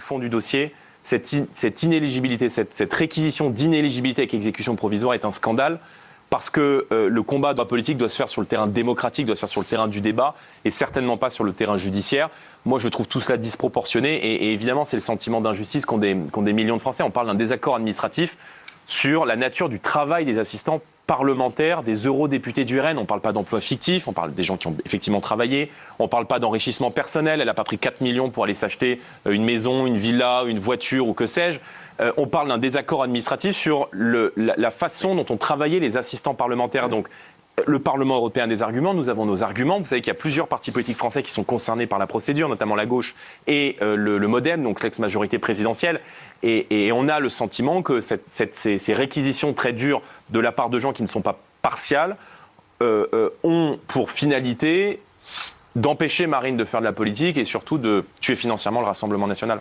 fond du dossier, cette inéligibilité, cette réquisition d'inéligibilité avec exécution provisoire est un scandale. Parce que le combat politique doit se faire sur le terrain démocratique, doit se faire sur le terrain du débat, et certainement pas sur le terrain judiciaire. Moi, je trouve tout cela disproportionné, et évidemment, c'est le sentiment d'injustice qu'ont des millions de Français. On parle d'un désaccord administratif sur la nature du travail des assistants parlementaires, des eurodéputés du RN. On ne parle pas d'emplois fictifs, on parle des gens qui ont effectivement travaillé. On ne parle pas d'enrichissement personnel. Elle n'a pas pris 4 millions pour aller s'acheter une maison, une villa, une voiture ou que sais-je. On parle d'un désaccord administratif sur la façon dont ont travaillé les assistants parlementaires. Donc, le Parlement européen a des arguments, nous avons nos arguments. Vous savez qu'il y a plusieurs partis politiques français qui sont concernés par la procédure, notamment la gauche et le MoDem, donc l'ex-majorité présidentielle. Et on a le sentiment que ces réquisitions très dures de la part de gens qui ne sont pas partiales ont pour finalité d'empêcher Marine de faire de la politique et surtout de tuer financièrement le Rassemblement national.